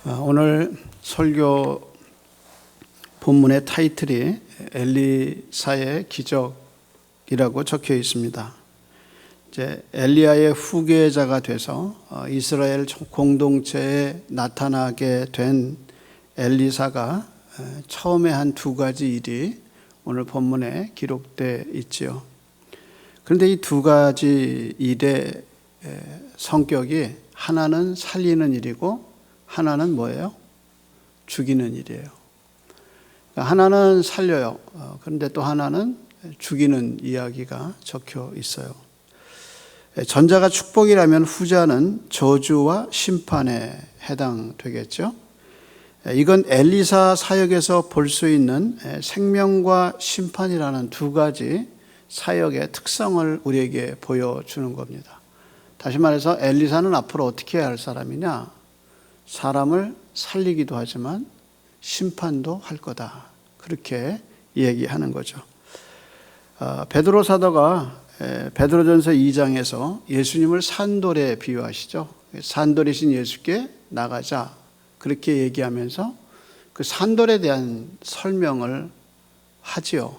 오늘 설교 본문의 타이틀이 엘리사의 기적이라고 적혀 있습니다. 이제 엘리야의 후계자가 돼서 이스라엘 공동체에 나타나게 된 엘리사가 처음에 한 두 가지 일이 오늘 본문에 기록되어 있지요. 그런데 이 두 가지 일의 성격이 하나는 살리는 일이고 하나는 뭐예요? 죽이는 일이에요. 하나는 살려요. 그런데 또 하나는 죽이는 이야기가 적혀 있어요. 전자가 축복이라면 후자는 저주와 심판에 해당되겠죠. 이건 엘리사 사역에서 볼 수 있는 생명과 심판이라는 두 가지 사역의 특성을 우리에게 보여주는 겁니다. 다시 말해서 엘리사는 앞으로 어떻게 해야 할 사람이냐? 사람을 살리기도 하지만 심판도 할 거다. 그렇게 얘기하는 거죠. 베드로 사도가 베드로전서 2장에서 예수님을 산돌에 비유하시죠. 산돌이신 예수께 나가자. 그렇게 얘기하면서 그 산돌에 대한 설명을 하지요.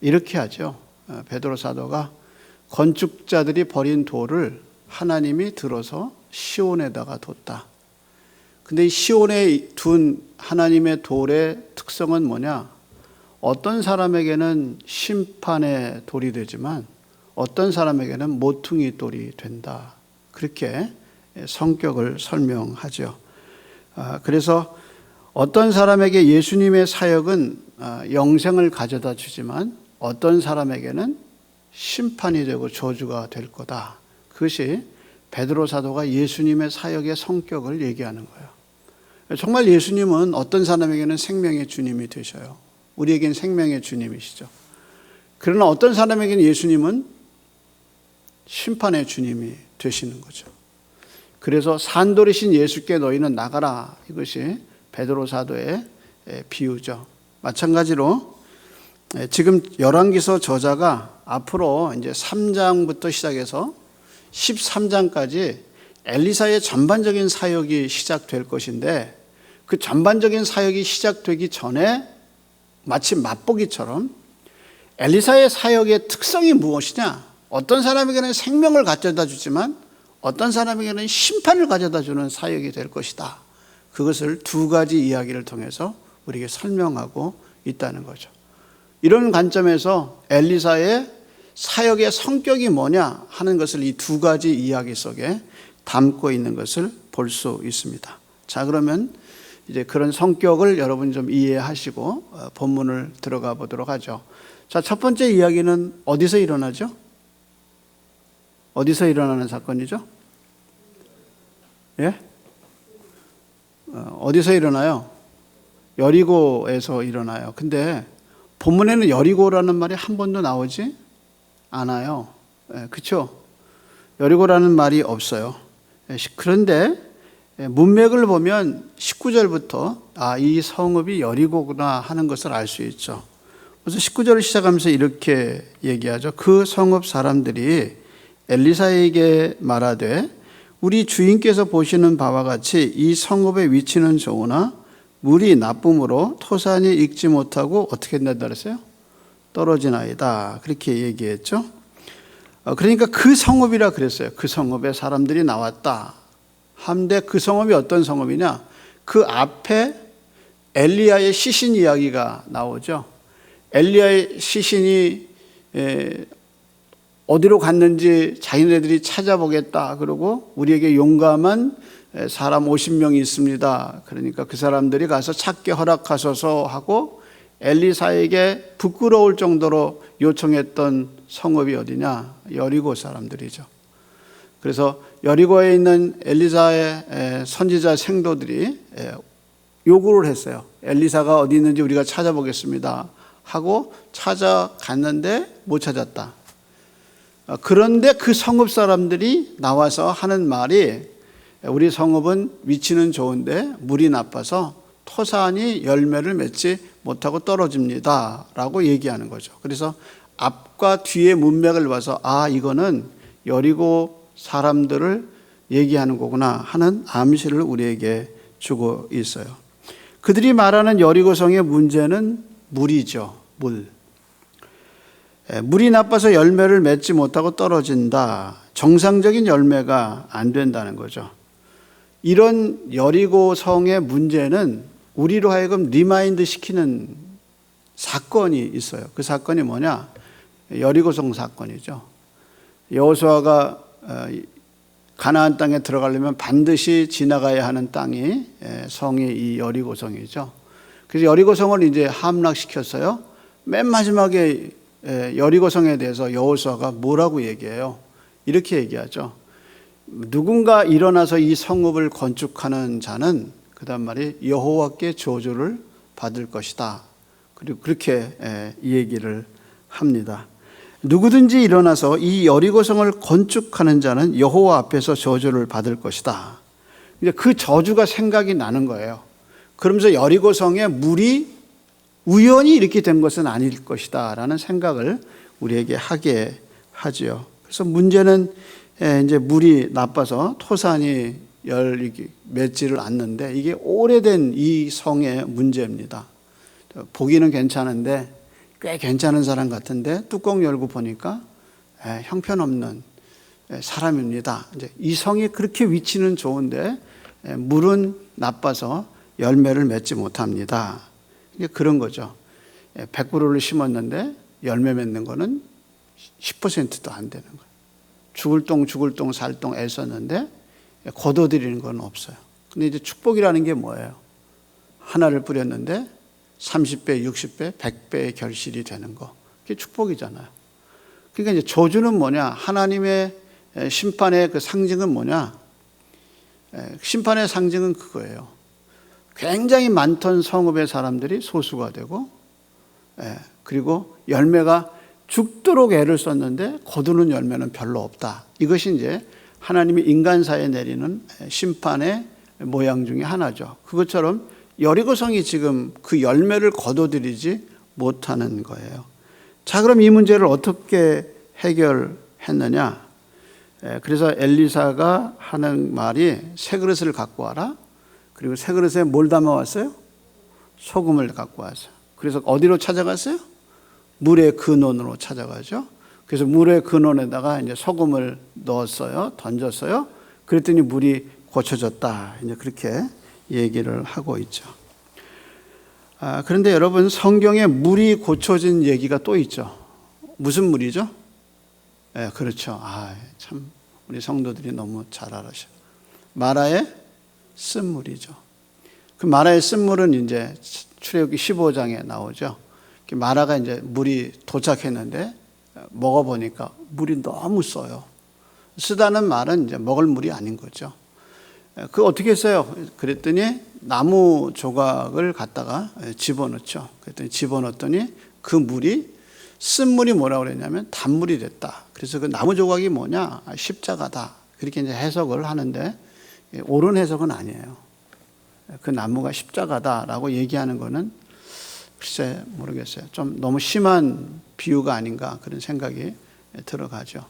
이렇게 하죠. 베드로 사도가 건축자들이 버린 돌을 하나님이 들어서 시온에다가 뒀다. 근데 이 시온에 둔 하나님의 돌의 특성은 뭐냐? 어떤 사람에게는 심판의 돌이 되지만 어떤 사람에게는 모퉁이 돌이 된다. 그렇게 성격을 설명하죠. 그래서 어떤 사람에게 예수님의 사역은 영생을 가져다 주지만 어떤 사람에게는 심판이 되고 저주가 될 거다. 그것이 베드로 사도가 예수님의 사역의 성격을 얘기하는 거예요. 정말 예수님은 어떤 사람에게는 생명의 주님이 되셔요. 우리에겐 생명의 주님이시죠. 그러나 어떤 사람에게는 예수님은 심판의 주님이 되시는 거죠. 그래서 산돌이신 예수께 너희는 나가라. 이것이 베드로 사도의 비유죠. 마찬가지로 지금 열왕기서 저자가 앞으로 이제 3장부터 시작해서 13장까지 엘리사의 전반적인 사역이 시작될 것인데 그 전반적인 사역이 시작되기 전에 마치 맛보기처럼 엘리사의 사역의 특성이 무엇이냐? 어떤 사람에게는 생명을 가져다 주지만 어떤 사람에게는 심판을 가져다 주는 사역이 될 것이다. 그것을 두 가지 이야기를 통해서 우리에게 설명하고 있다는 거죠. 이런 관점에서 엘리사의 사역의 성격이 뭐냐 하는 것을 이 두 가지 이야기 속에 담고 있는 것을 볼 수 있습니다. 자, 그러면 이제 그런 성격을 여러분 좀 이해하시고 본문을 들어가 보도록 하죠. 자, 첫 번째 이야기는 어디서 일어나죠? 어디서 일어나는 사건이죠? 예? 어디서 일어나요? 여리고에서 일어나요. 근데 본문에는 여리고라는 말이 한 번도 나오지 않아요. 그렇죠? 여리고라는 말이 없어요. 그런데 문맥을 보면 19절부터 이 성읍이 여리고구나 하는 것을 알 수 있죠. 그래서 19절을 시작하면서 이렇게 얘기하죠. 그 성읍 사람들이 엘리사에게 말하되 우리 주인께서 보시는 바와 같이 이 성읍의 위치는 좋으나 물이 나쁨으로 토산이 익지 못하고 어떻게 된다 그랬어요? 떨어지나이다. 그렇게 얘기했죠. 그러니까 그 성읍이라 그랬어요. 그 성읍에 사람들이 나왔다. 한데 그 성읍이 어떤 성읍이냐? 그 앞에 엘리야의 시신 이야기가 나오죠. 엘리야의 시신이 어디로 갔는지 자기네들이 찾아보겠다. 그러고 우리에게 용감한 사람 50명이 있습니다. 그러니까 그 사람들이 가서 찾게 허락하소서 하고 엘리사에게 부끄러울 정도로 요청했던 성읍이 어디냐? 여리고 사람들이죠. 그래서 여리고에 있는 엘리사의 선지자 생도들이 요구를 했어요. 엘리사가 어디 있는지 우리가 찾아보겠습니다 하고 찾아갔는데 못 찾았다. 그런데 그 성읍 사람들이 나와서 하는 말이 우리 성읍은 위치는 좋은데 물이 나빠서 토산이 열매를 맺지 못하고 떨어집니다 라고 얘기하는 거죠. 그래서 앞과 뒤의 문맥을 봐서 이거는 여리고 사람들을 얘기하는 거구나 하는 암시를 우리에게 주고 있어요. 그들이 말하는 여리고성의 문제는 물이죠. 물. 물이 나빠서 열매를 맺지 못하고 떨어진다. 정상적인 열매가 안 된다는 거죠. 이런 여리고성의 문제는 우리로 하여금 리마인드 시키는 사건이 있어요. 그 사건이 뭐냐? 여리고성 사건이죠. 여호수아가 가나안 땅에 들어가려면 반드시 지나가야 하는 땅이 성이 이 여리고성이죠. 그래서 여리고성을 이제 함락시켰어요. 맨 마지막에 여리고성에 대해서 여호수아가 뭐라고 얘기해요? 이렇게 얘기하죠. 누군가 일어나서 이 성읍을 건축하는 자는 그다음 말이 여호와께 저주를 받을 것이다. 그리고 그렇게 이 얘기를 합니다. 누구든지 일어나서 이 여리고성을 건축하는 자는 여호와 앞에서 저주를 받을 것이다. 이제 그 저주가 생각이 나는 거예요. 그러면서 여리고성에 물이 우연히 이렇게 된 것은 아닐 것이다 라는 생각을 우리에게 하게 하지요. 그래서 문제는 이제 물이 나빠서 토산이 맺지를 않는데 이게 오래된 이 성의 문제입니다. 보기는 괜찮은데 꽤 괜찮은 사람 같은데 뚜껑 열고 보니까 형편없는 사람입니다. 이제 이 성이 그렇게 위치는 좋은데 물은 나빠서 열매를 맺지 못합니다. 이게 그런 거죠. 100그루를 심었는데 열매 맺는 거는 10%도 안 되는 거예요. 죽을 똥 살똥 애썼는데 거둬들이는 건 없어요. 근데 이제 축복이라는 게 뭐예요? 하나를 뿌렸는데 30배, 60배, 100배의 결실이 되는 거. 그게 축복이잖아요. 그러니까 이제 저주는 뭐냐? 하나님의 심판의 그 상징은 뭐냐? 심판의 상징은 그거예요. 굉장히 많던 성읍의 사람들이 소수가 되고, 그리고 열매가 죽도록 애를 썼는데 거두는 열매는 별로 없다. 이것이 이제 하나님이 인간사에 내리는 심판의 모양 중에 하나죠. 그것처럼 여리고성이 지금 그 열매를 거둬들이지 못하는 거예요. 자, 그럼 이 문제를 어떻게 해결했느냐? 그래서 엘리사가 하는 말이 새 그릇을 갖고 와라. 그리고 새 그릇에 뭘 담아왔어요? 소금을 갖고 왔어요. 그래서 어디로 찾아갔어요? 물의 근원으로 찾아가죠. 그래서 물의 근원에다가 이제 소금을 넣었어요. 던졌어요. 그랬더니 물이 고쳐졌다. 이제 그렇게 얘기를 하고 있죠. 그런데 여러분, 성경에 물이 고쳐진 얘기가 또 있죠. 무슨 물이죠? 그렇죠. 참 우리 성도들이 너무 잘 알아셔. 마라의 쓴물이죠. 그 마라의 쓴물은 이제 출애굽기 15장에 나오죠. 마라가 이제 물이 도착했는데 먹어보니까 물이 너무 써요. 쓰다는 말은 이제 먹을 물이 아닌 거죠. 그 어떻게 했어요? 그랬더니 나무 조각을 갖다가 집어넣죠. 그랬더니 집어넣었더니 그 물이 쓴물이 뭐라고 그랬냐면 단물이 됐다. 그래서 그 나무 조각이 뭐냐? 십자가다. 그렇게 이제 해석을 하는데 옳은 해석은 아니에요. 그 나무가 십자가다라고 얘기하는 거는 글쎄 모르겠어요. 좀 너무 심한 비유가 아닌가 그런 생각이 들어가죠.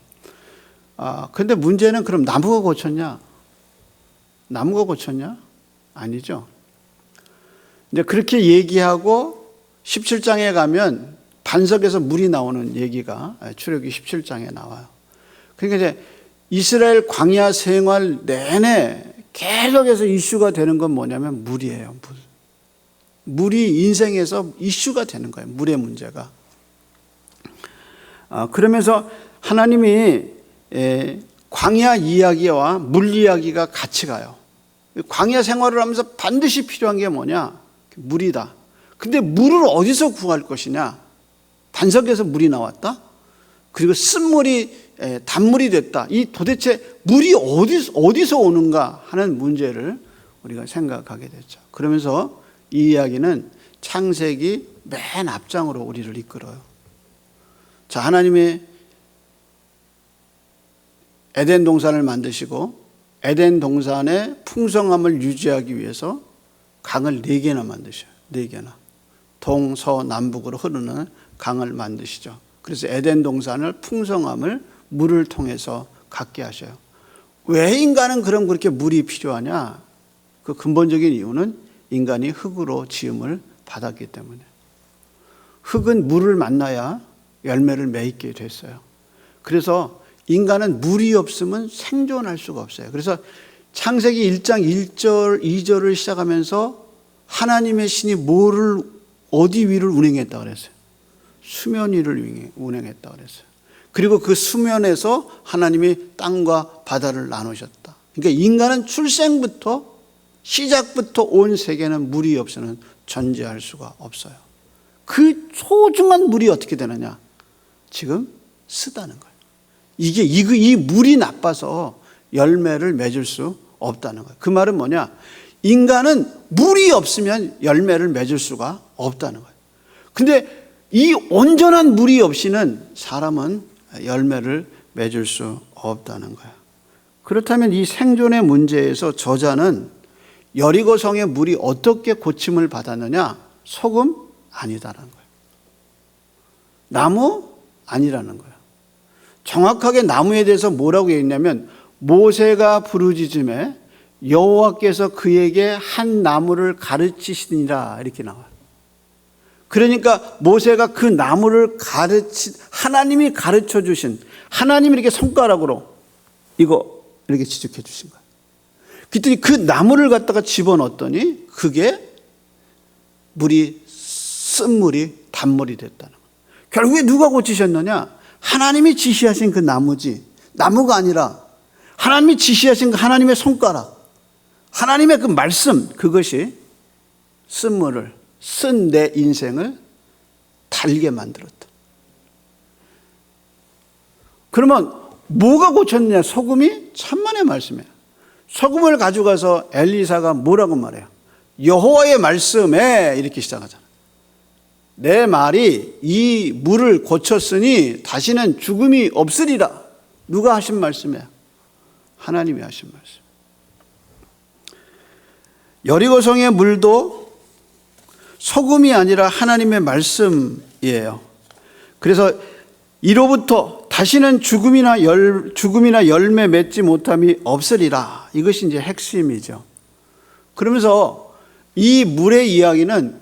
근데 문제는 그럼 나무가 고쳤냐? 나무가 고쳤냐? 아니죠. 이제 그렇게 얘기하고 17장에 가면 반석에서 물이 나오는 얘기가 출애굽기 17장에 나와요. 그러니까 이제 이스라엘 광야 생활 내내 계속해서 이슈가 되는 건 뭐냐면 물이에요. 물이 인생에서 이슈가 되는 거예요. 물의 문제가. 그러면서 하나님이 광야 이야기와 물 이야기가 같이 가요. 광야 생활을 하면서 반드시 필요한 게 뭐냐? 물이다. 근데 물을 어디서 구할 것이냐? 반석에서 물이 나왔다? 그리고 쓴물이 단물이 됐다. 이 도대체 물이 어디서 오는가 하는 문제를 우리가 생각하게 됐죠. 그러면서 이 이야기는 창세기 맨 앞장으로 우리를 이끌어요. 자, 하나님이 에덴 동산을 만드시고 에덴 동산의 풍성함을 유지하기 위해서 강을 4개나 만드셔요. 4개나. 동서남북으로 흐르는 강을 만드시죠. 그래서 에덴 동산을 풍성함을 물을 통해서 갖게 하셔요. 왜 인간은 그럼 그렇게 물이 필요하냐? 그 근본적인 이유는 인간이 흙으로 지음을 받았기 때문에. 흙은 물을 만나야 열매를 맺게 됐어요. 그래서 인간은 물이 없으면 생존할 수가 없어요. 그래서 창세기 1장 1절, 2절을 시작하면서 하나님의 신이 뭐를 어디 위를 운행했다 그랬어요? 수면 위를 운행했다 그랬어요. 그리고 그 수면에서 하나님이 땅과 바다를 나누셨다. 그러니까 인간은 출생부터 시작부터 온 세계는 물이 없이는 존재할 수가 없어요. 그 소중한 물이 어떻게 되느냐? 지금 쓰다는 거예요. 이 물이 나빠서 열매를 맺을 수 없다는 거예요. 그 말은 뭐냐? 인간은 물이 없으면 열매를 맺을 수가 없다는 거예요. 근데 이 온전한 물이 없이는 사람은 열매를 맺을 수 없다는 거예요. 그렇다면 이 생존의 문제에서 저자는 여리고성의 물이 어떻게 고침을 받았느냐? 소금? 아니다라는 거예요. 나무? 아니라는 거예요. 정확하게 나무에 대해서 뭐라고 얘기했냐면 모세가 부르짖음에 여호와께서 그에게 한 나무를 가르치시니라 이렇게 나와요. 그러니까 모세가 그 나무를 하나님이 가르쳐 주신, 하나님이 이렇게 손가락으로 이거 이렇게 지적해 주신 거예요. 그랬더니 그 나무를 갖다가 집어넣었더니 그게 쓴 물이 단물이 됐다는 거예요. 결국에 누가 고치셨느냐? 하나님이 지시하신 그 나무지, 나무가 아니라 하나님이 지시하신 그 하나님의 손가락, 하나님의 그 말씀, 그것이 쓴 내 인생을 달게 만들었다. 그러면 뭐가 고쳤느냐? 소금이? 천만의 말씀이에요. 소금을 가져가서 엘리사가 뭐라고 말해요? 여호와의 말씀에 이렇게 시작하잖아. 내 말이 이 물을 고쳤으니 다시는 죽음이 없으리라. 누가 하신 말씀이야? 하나님이 하신 말씀. 여리고성의 물도 소금이 아니라 하나님의 말씀이에요. 그래서 이로부터 다시는 죽음이나 열매 맺지 못함이 없으리라. 이것이 이제 핵심이죠. 그러면서 이 물의 이야기는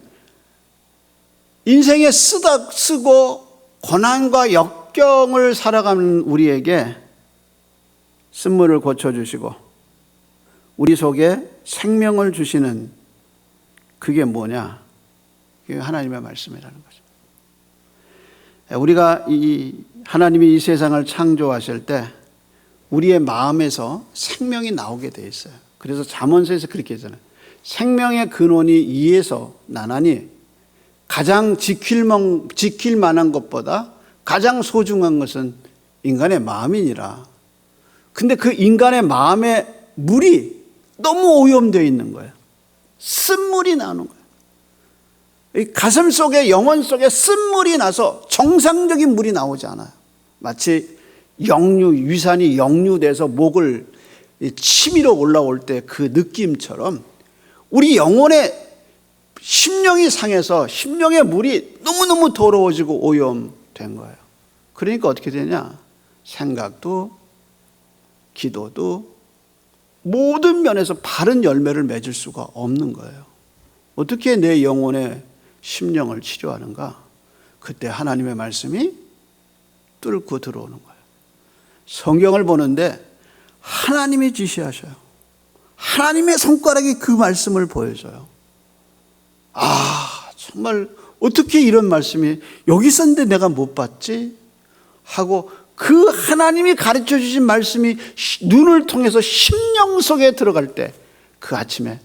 인생에 쓰고 고난과 역경을 살아가는 우리에게 쓴물을 고쳐주시고 우리 속에 생명을 주시는 그게 뭐냐? 그게 하나님의 말씀이라는 거죠. 우리가 하나님이 이 세상을 창조하실 때 우리의 마음에서 생명이 나오게 돼 있어요. 그래서 잠언서에서 그렇게 했잖아요. 생명의 근원이 이에서 나나니 가장 지킬 만한 것보다 가장 소중한 것은 인간의 마음이니라. 근데 그 인간의 마음의 물이 너무 오염되어 있는 거예요. 쓴물이 나오는 거예요. 이 가슴 속에, 영혼 속에 쓴물이 나서 정상적인 물이 나오지 않아요. 마치 위산이 역류돼서 목을 치밀어 올라올 때 그 느낌처럼 우리 영혼의 심령이 상해서 심령의 물이 너무너무 더러워지고 오염된 거예요. 그러니까 어떻게 되냐? 생각도 기도도 모든 면에서 바른 열매를 맺을 수가 없는 거예요. 어떻게 내 영혼의 심령을 치료하는가? 그때 하나님의 말씀이 뚫고 들어오는 거예요. 성경을 보는데 하나님이 지시하셔요. 하나님의 손가락이 그 말씀을 보여줘요. 정말 어떻게 이런 말씀이 여기 있었는데 내가 못 봤지? 하고 그 하나님이 가르쳐 주신 말씀이 눈을 통해서 심령 속에 들어갈 때 그 아침에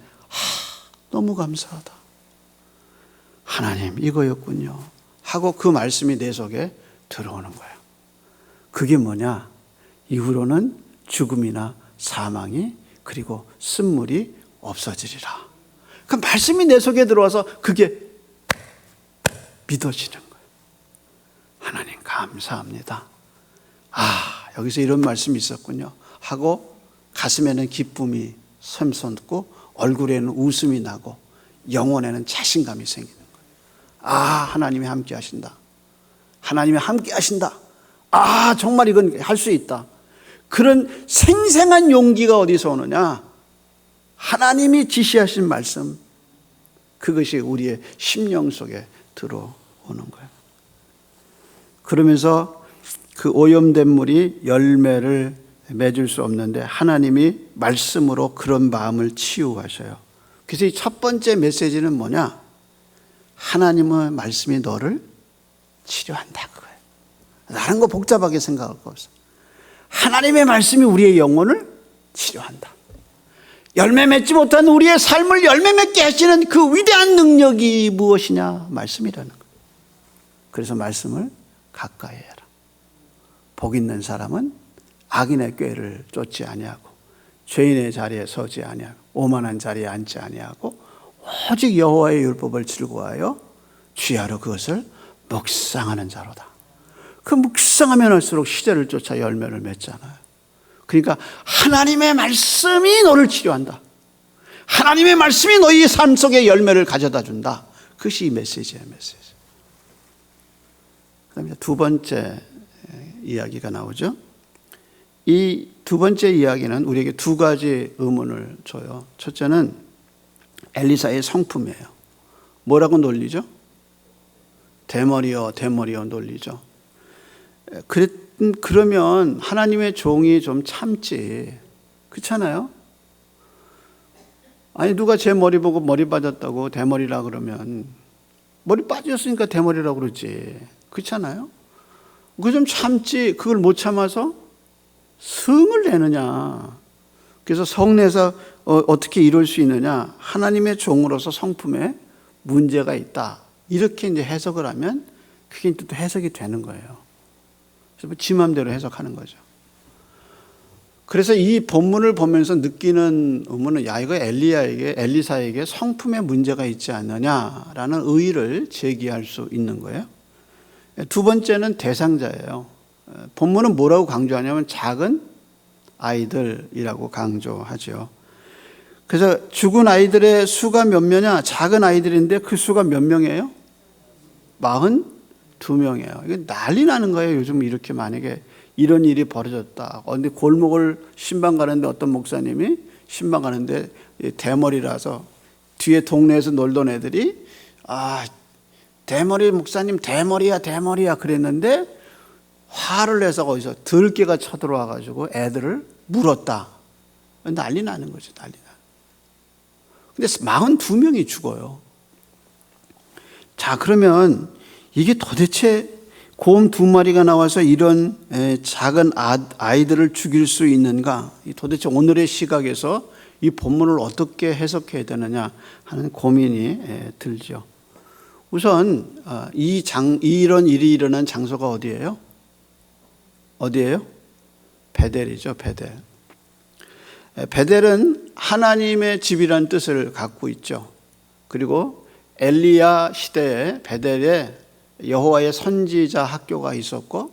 너무 감사하다. 하나님 이거였군요. 하고 그 말씀이 내 속에 들어오는 거예요. 그게 뭐냐? 이후로는 죽음이나 사망이 그리고 쓴물이 없어지리라. 그 말씀이 내 속에 들어와서 그게 믿어지는 거예요. 하나님 감사합니다. 여기서 이런 말씀이 있었군요. 하고 가슴에는 기쁨이 샘솟고 얼굴에는 웃음이 나고 영혼에는 자신감이 생기는 거예요. 하나님이 함께 하신다. 하나님이 함께 하신다. 정말 이건 할 수 있다. 그런 생생한 용기가 어디서 오느냐? 하나님이 지시하신 말씀, 그것이 우리의 심령 속에 들어오는 거예요. 그러면서 그 오염된 물이 열매를 맺을 수 없는데 하나님이 말씀으로 그런 마음을 치유하셔요. 그래서 이 첫 번째 메시지는 뭐냐? 하나님의 말씀이 너를 치료한다, 그거예요. 다른 거 복잡하게 생각할 거 없어. 하나님의 말씀이 우리의 영혼을 치료한다. 열매 맺지 못한 우리의 삶을 열매 맺게 하시는 그 위대한 능력이 무엇이냐? 말씀이라는 거예요. 그래서 말씀을 가까이 해라. 복 있는 사람은 악인의 꾀를 쫓지 아니하고 죄인의 자리에 서지 아니하고 오만한 자리에 앉지 아니하고 오직 여호와의 율법을 즐거워하여 주야로 그것을 묵상하는 자로다. 그 묵상하면 할수록 시대를 쫓아 열매를 맺잖아요. 그러니까 하나님의 말씀이 너를 치료한다. 하나님의 말씀이 너희 삶 속에 열매를 가져다 준다. 그것이 이 메시지예요, 메시지. 그다음에 두 번째 이야기가 나오죠. 이 두 번째 이야기는 우리에게 두 가지 의문을 줘요. 첫째는 엘리사의 성품이에요. 뭐라고 놀리죠? 대머리여, 대머리여 놀리죠. 그러면 하나님의 종이 좀 참지. 그렇잖아요? 아니, 누가 제 머리 보고 머리 빠졌다고 대머리라 그러면 머리 빠졌으니까 대머리라 그러지. 그렇잖아요? 그거 좀 참지. 그걸 못 참아서 성을 내느냐. 그래서 성내에서 어떻게 이룰 수 있느냐. 하나님의 종으로서 성품에 문제가 있다. 이렇게 이제 해석을 하면 그게 또 해석이 되는 거예요. 그래서 지 맘대로 해석하는 거죠. 그래서 이 본문을 보면서 느끼는 의문은 야, 이거 엘리사에게 성품에 문제가 있지 않느냐라는 의의를 제기할 수 있는 거예요. 두 번째는 대상자예요. 본문은 뭐라고 강조하냐면 작은 아이들이라고 강조하죠. 그래서 죽은 아이들의 수가 몇 명이냐? 작은 아이들인데 그 수가 몇 명이에요? 42명이에요. 이게 난리 나는 거예요. 요즘 이렇게 만약에 이런 일이 벌어졌다. 근데 골목을 신방 가는데 어떤 목사님이 신방 가는데 대머리라서 뒤에 동네에서 놀던 애들이 대머리 목사님 대머리야 그랬는데 화를 내서 거기서 들개가 쳐들어와 가지고 애들을 물었다. 난리 나는 거죠. 난리 나. 근데 42명이 죽어요. 자, 그러면 이게 도대체 곰 2마리가 나와서 이런 작은 아이들을 죽일 수 있는가? 도대체 오늘의 시각에서 이 본문을 어떻게 해석해야 되느냐 하는 고민이 들죠. 우선 이런 일이 일어난 장소가 어디예요? 어디예요? 베델이죠, 베델. 베델은 하나님의 집이라는 뜻을 갖고 있죠. 그리고 엘리야 시대에 베델에 여호와의 선지자 학교가 있었고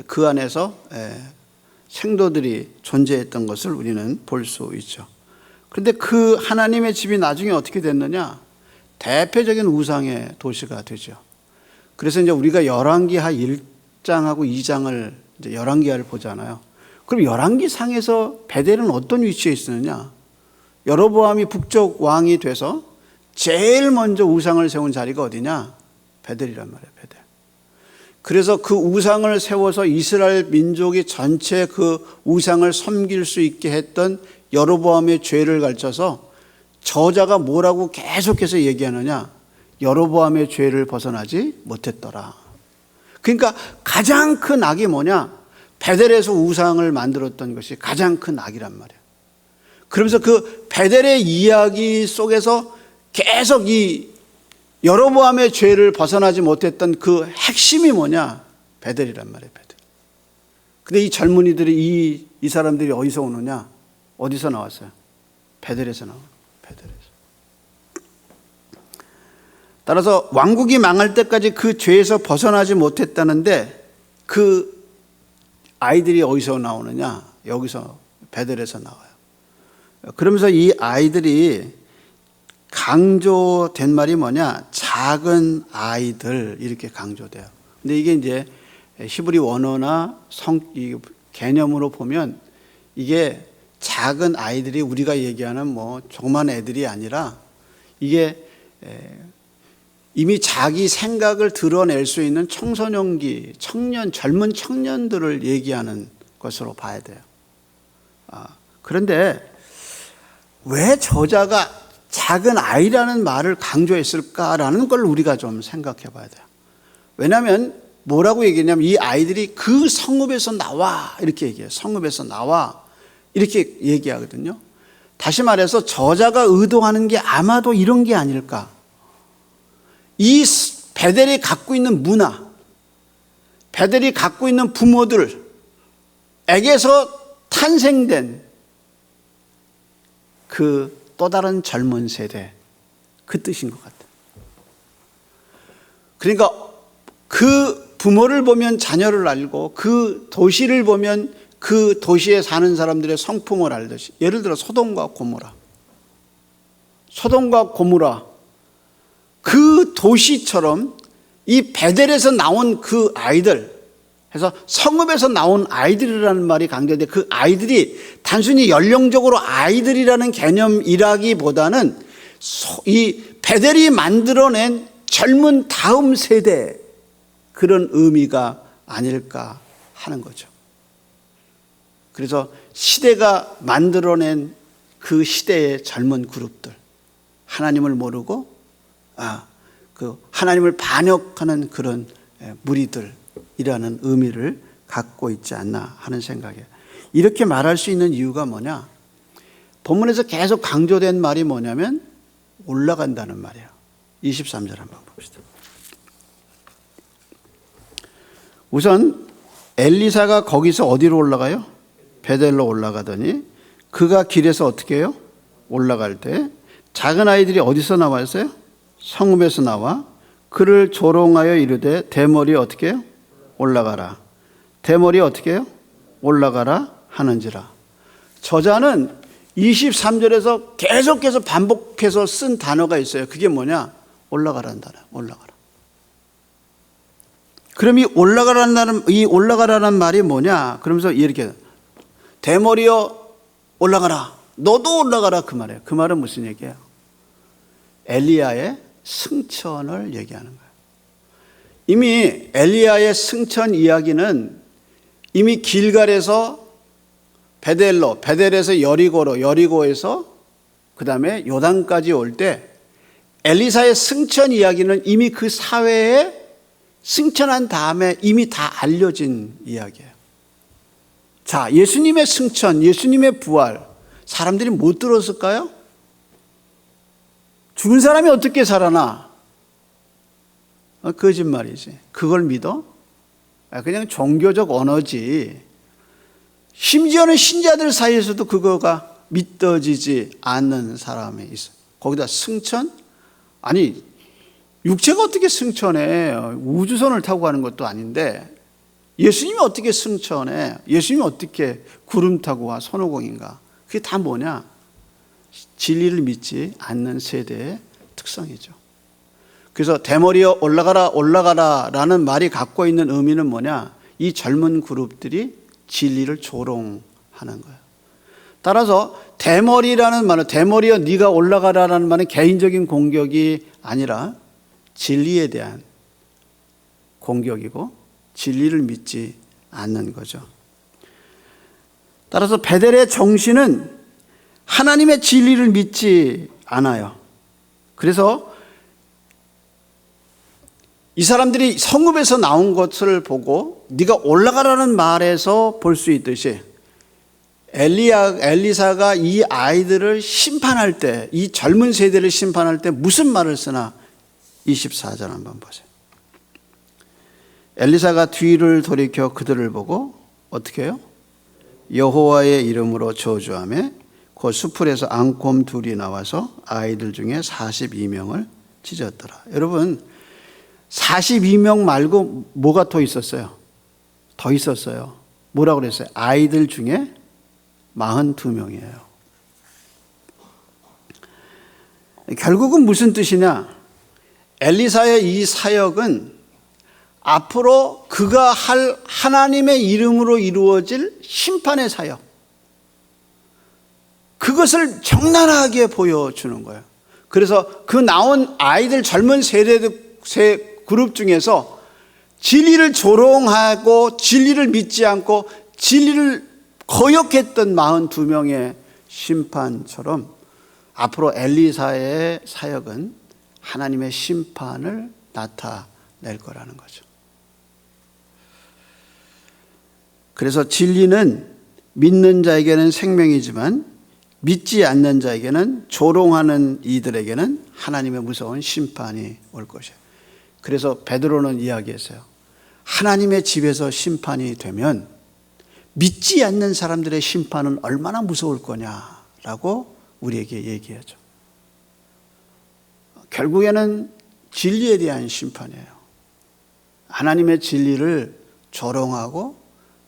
그 안에서 생도들이 존재했던 것을 우리는 볼 수 있죠. 그런데 그 하나님의 집이 나중에 어떻게 됐느냐? 대표적인 우상의 도시가 되죠. 그래서 이제 우리가 열왕기하 1장하고 2장을 이제 열왕기하를 보잖아요. 그럼 열왕기 상에서 베델은 어떤 위치에 있었느냐? 여로보암이 북쪽 왕이 돼서 제일 먼저 우상을 세운 자리가 어디냐? 베델이란 말이에요, 베델. 그래서 그 우상을 세워서 이스라엘 민족이 전체 그 우상을 섬길 수 있게 했던 여로보암의 죄를 가르쳐서 저자가 뭐라고 계속해서 얘기하느냐? 여로보암의 죄를 벗어나지 못했더라. 그러니까 가장 큰 악이 뭐냐? 베델에서 우상을 만들었던 것이 가장 큰 악이란 말이에요. 그러면서 그 베델의 이야기 속에서 계속 이 여로보암의 죄를 벗어나지 못했던 그 핵심이 뭐냐? 베델이란 말이에요, 베델. 근데 이 젊은이들이 이 사람들이 어디서 오느냐? 어디서 나왔어요? 베델에서 나와요. 베델에서. 따라서 왕국이 망할 때까지 그 죄에서 벗어나지 못했다는데 그 아이들이 어디서 나오느냐? 여기서 베델에서 나와요. 그러면서 이 아이들이 강조된 말이 뭐냐? 작은 아이들 이렇게 강조돼요. 근데 이게 이제 히브리 원어나 이 개념으로 보면 이게 작은 아이들이 우리가 얘기하는 뭐 조그만 애들이 아니라 이게 이미 자기 생각을 드러낼 수 있는 청소년기, 젊은 청년들을 얘기하는 것으로 봐야 돼요. 그런데 왜 저자가 작은 아이라는 말을 강조했을까라는 걸 우리가 좀 생각해 봐야 돼요. 왜냐하면 뭐라고 얘기했냐면 이 아이들이 그 성읍에서 나와 이렇게 얘기해요. 성읍에서 나와 이렇게 얘기하거든요. 다시 말해서 저자가 의도하는 게 아마도 이런 게 아닐까. 이 베델이 갖고 있는 문화, 베델이 갖고 있는 부모들에게서 탄생된 그 또 다른 젊은 세대, 그 뜻인 것 같아요. 그러니까 그 부모를 보면 자녀를 알고 그 도시를 보면 그 도시에 사는 사람들의 성품을 알듯이, 예를 들어 소돔과 고모라 그 도시처럼 이 베델에서 나온 그 아이들, 그래서 성읍에서 나온 아이들이라는 말이 강조돼, 그 아이들이 단순히 연령적으로 아이들이라는 개념이라기보다는 이 베델이 만들어낸 젊은 다음 세대, 그런 의미가 아닐까 하는 거죠. 그래서 시대가 만들어낸 그 시대의 젊은 그룹들, 하나님을 모르고 그 하나님을 반역하는 그런 무리들이라는 의미를 갖고 있지 않나 하는 생각이에요. 이렇게 말할 수 있는 이유가 뭐냐? 본문에서 계속 강조된 말이 뭐냐면 올라간다는 말이에요. 23절 한번 봅시다. 우선 엘리사가 거기서 어디로 올라가요? 베델로 올라가더니 그가 길에서 어떻게 해요? 올라갈 때 작은 아이들이 어디서 나왔어요? 성읍에서 나와 그를 조롱하여 이르되 대머리 어떻게 해요? 올라가라. 대머리 어떻게 해요? 올라가라 하는지라. 저자는 23절에서 계속해서 반복해서 쓴 단어가 있어요. 그게 뭐냐? 올라가라는 단어. 올라가라. 그럼 이 올라가라는 말이 뭐냐? 그러면서 이렇게 대머리여 올라가라. 너도 올라가라 그 말이에요. 그 말은 무슨 얘기예요? 엘리야의 승천을 얘기하는 거예요. 이미 엘리야의 승천 이야기는 이미 길갈에서 베델에서 여리고로, 여리고에서 그 다음에 요단까지 올 때 엘리사의 승천 이야기는 이미 그 사회에 승천한 다음에 이미 다 알려진 이야기예요. 자, 예수님의 승천, 예수님의 부활, 사람들이 못 들었을까요? 죽은 사람이 어떻게 살아나? 거짓말이지. 그걸 믿어? 그냥 종교적 언어지. 심지어는 신자들 사이에서도 그거가 믿어지지 않는 사람이 있어. 거기다 승천? 아니, 육체가 어떻게 승천해? 우주선을 타고 가는 것도 아닌데 예수님이 어떻게 승천해? 예수님이 어떻게 구름 타고 와? 손오공인가? 그게 다 뭐냐? 진리를 믿지 않는 세대의 특성이죠. 그래서 대머리여 올라가라 라는 말이 갖고 있는 의미는 뭐냐? 이 젊은 그룹들이 진리를 조롱하는 거예요. 따라서 대머리라는 말은, 대머리여 네가 올라가라라는 말은 개인적인 공격이 아니라 진리에 대한 공격이고 진리를 믿지 않는 거죠. 따라서 베델의 정신은 하나님의 진리를 믿지 않아요. 그래서 이 사람들이 성읍에서 나온 것을 보고 네가 올라가라는 말에서 볼 수 있듯이 엘리사가 이 아이들을 심판할 때, 이 젊은 세대를 심판할 때 무슨 말을 쓰나 24절 한번 보세요. 엘리사가 뒤를 돌이켜 그들을 보고 어떻게 해요? 여호와의 이름으로 저주하며 그 수풀에서 앙콤 둘이 나와서 아이들 중에 42명을 찢었더라. 여러분, 42명 말고 뭐가 더 있었어요? 더 있었어요. 뭐라고 그랬어요? 아이들 중에 42명이에요. 결국은 무슨 뜻이냐? 엘리사의 이 사역은 앞으로 그가 할 하나님의 이름으로 이루어질 심판의 사역, 그것을 적나라하게 보여주는 거예요. 그래서 그 나온 아이들 젊은 세대 그룹 중에서 진리를 조롱하고 진리를 믿지 않고 진리를 거역했던 42명의 심판처럼 앞으로 엘리사의 사역은 하나님의 심판을 나타낼 거라는 거죠. 그래서 진리는 믿는 자에게는 생명이지만 믿지 않는 자에게는, 조롱하는 이들에게는 하나님의 무서운 심판이 올 것이에요. 그래서 베드로는 이야기했어요. 하나님의 집에서 심판이 되면 믿지 않는 사람들의 심판은 얼마나 무서울 거냐라고 우리에게 얘기하죠. 결국에는 진리에 대한 심판이에요. 하나님의 진리를 조롱하고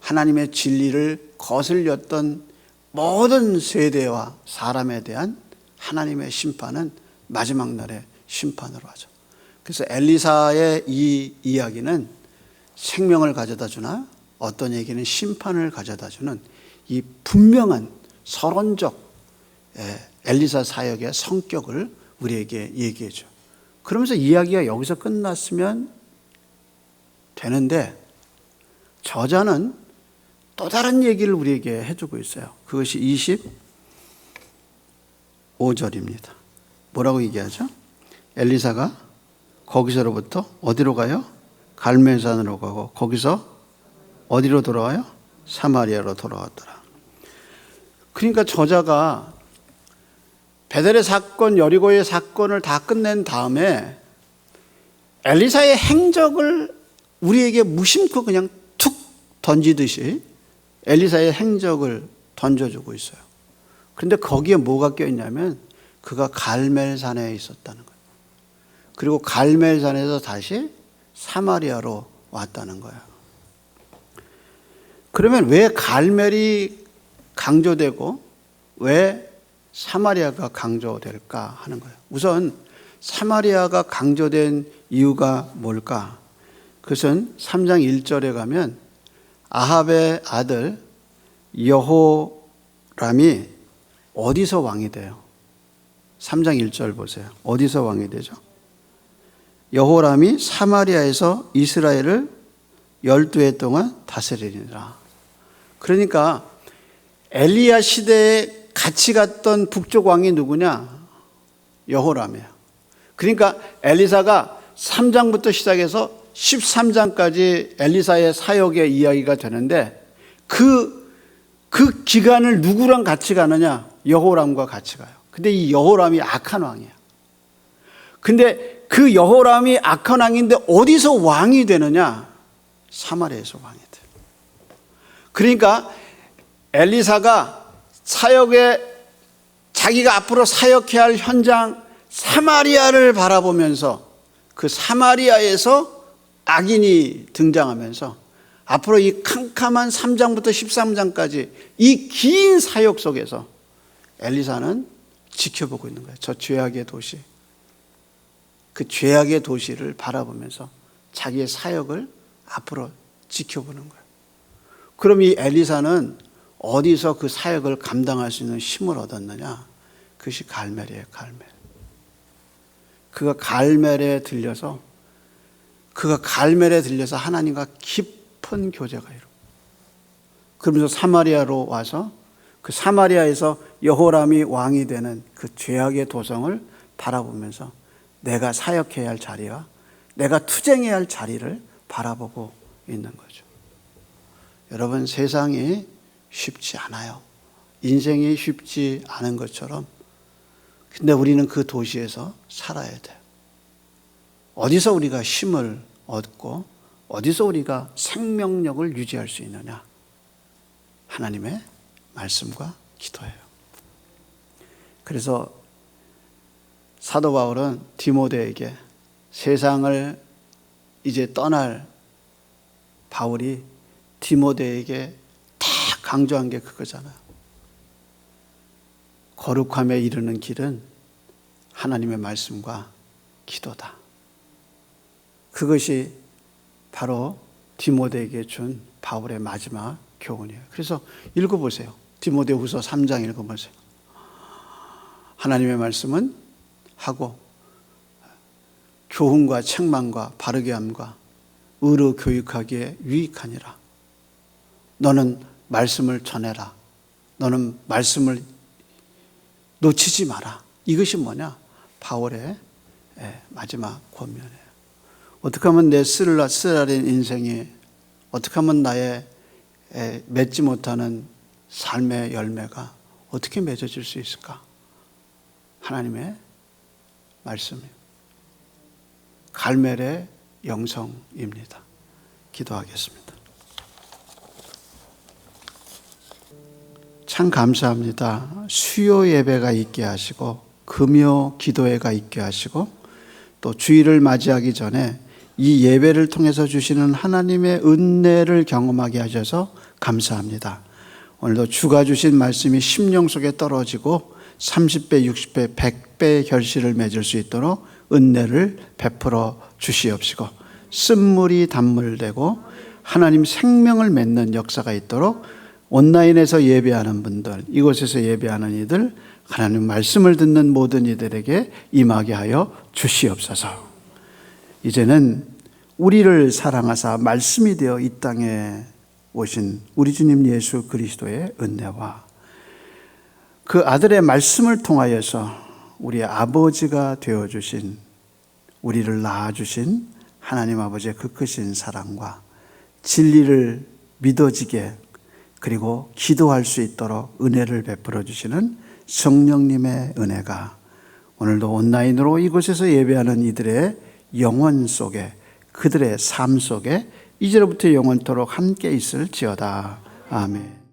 하나님의 진리를 거슬렸던 모든 세대와 사람에 대한 하나님의 심판은 마지막 날의 심판으로 하죠. 그래서 엘리사의 이 이야기는 생명을 가져다 주나 어떤 얘기는 심판을 가져다 주는 이 분명한 서론적 엘리사 사역의 성격을 우리에게 얘기해 줘요. 그러면서 이야기가 여기서 끝났으면 되는데 저자는 또 다른 얘기를 우리에게 해주고 있어요. 그것이 25절입니다. 뭐라고 얘기하죠? 엘리사가 거기서로부터 어디로 가요? 갈멜산으로 가고 거기서 어디로 돌아와요? 사마리아로 돌아왔더라. 그러니까 저자가 베델의 사건, 여리고의 사건을 다 끝낸 다음에 엘리사의 행적을 우리에게 무심코 그냥 툭 던지듯이 엘리사의 행적을 던져주고 있어요. 그런데 거기에 뭐가 껴있냐면 그가 갈멜산에 있었다는 거예요. 그리고 갈멜산에서 다시 사마리아로 왔다는 거예요. 그러면 왜 갈멜이 강조되고 왜 사마리아가 강조될까 하는 거예요. 우선 사마리아가 강조된 이유가 뭘까? 그것은 3장 1절에 가면 아합의 아들 여호람이 어디서 왕이 돼요? 3장 1절 보세요. 어디서 왕이 되죠? 여호람이 사마리아에서 이스라엘을 12해 동안 다스리니라. 그러니까 엘리야 시대에 같이 갔던 북쪽 왕이 누구냐? 여호람이에요. 그러니까 엘리사가 3장부터 시작해서 13장까지 엘리사의 사역의 이야기가 되는데 그 기간을 누구랑 같이 가느냐? 여호람과 같이 가요. 근데 이 여호람이 악한 왕이에요. 근데 그 여호람이 악한 왕인데 어디서 왕이 되느냐? 사마리아에서 왕이 돼요. 그러니까 엘리사가 사역에 자기가 앞으로 사역해야 할 현장 사마리아를 바라보면서 그 사마리아에서 악인이 등장하면서 앞으로 이 캄캄한 3장부터 13장까지 이 긴 사역 속에서 엘리사는 지켜보고 있는 거예요. 저 죄악의 도시. 그 죄악의 도시를 바라보면서 자기의 사역을 앞으로 지켜보는 거예요. 그럼 이 엘리사는 어디서 그 사역을 감당할 수 있는 힘을 얻었느냐? 그것이 갈멜이에요. 갈멜. 그가 갈멜에 들려서 하나님과 깊은 교제가 이루고 그러면서 사마리아로 와서 그 사마리아에서 여호람이 왕이 되는 그 죄악의 도성을 바라보면서 내가 사역해야 할 자리와 내가 투쟁해야 할 자리를 바라보고 있는 거죠. 여러분, 세상이 쉽지 않아요. 인생이 쉽지 않은 것처럼 근데 우리는 그 도시에서 살아야 돼요. 어디서 우리가 힘을 얻고 어디서 우리가 생명력을 유지할 수 있느냐? 하나님의 말씀과 기도예요. 그래서 사도 바울은 디모데에게 세상을 이제 떠날 바울이 디모데에게 다 강조한 게 그거잖아요. 거룩함에 이르는 길은 하나님의 말씀과 기도다. 그것이 바로 디모데에게 준 바울의 마지막 교훈이에요. 그래서 읽어보세요. 디모데후서 3장 읽어보세요. 하나님의 말씀은 하고 교훈과 책망과 바르게 함과 의로 교육하기에 유익하니라. 너는 말씀을 전해라. 너는 말씀을 놓치지 마라. 이것이 뭐냐? 바울의 마지막 권면이에요. 어떻게 하면 내 쓰라린 인생이, 어떻게 하면 나의 맺지 못하는 삶의 열매가 어떻게 맺어질 수 있을까? 하나님의 말씀이에요. 갈멜의 영성입니다. 기도하겠습니다. 참 감사합니다. 수요 예배가 있게 하시고 금요 기도회가 있게 하시고 또 주일을 맞이하기 전에 이 예배를 통해서 주시는 하나님의 은혜를 경험하게 하셔서 감사합니다. 오늘도 주가 주신 말씀이 심령 속에 떨어지고 30배, 60배, 100배의 결실을 맺을 수 있도록 은혜를 베풀어 주시옵시고 쓴물이 단물되고 하나님 생명을 맺는 역사가 있도록 온라인에서 예배하는 분들, 이곳에서 예배하는 이들, 하나님 말씀을 듣는 모든 이들에게 임하게 하여 주시옵소서. 이제는 우리를 사랑하사 말씀이 되어 이 땅에 오신 우리 주님 예수 그리스도의 은혜와 그 아들의 말씀을 통하여서 우리 아버지가 되어주신, 우리를 낳아주신 하나님 아버지의 그 크신 사랑과 진리를 믿어지게 그리고 기도할 수 있도록 은혜를 베풀어 주시는 성령님의 은혜가 오늘도 온라인으로 이곳에서 예배하는 이들의 영혼 속에, 그들의 삶 속에 이제로부터 영원토록 함께 있을지어다. 아멘.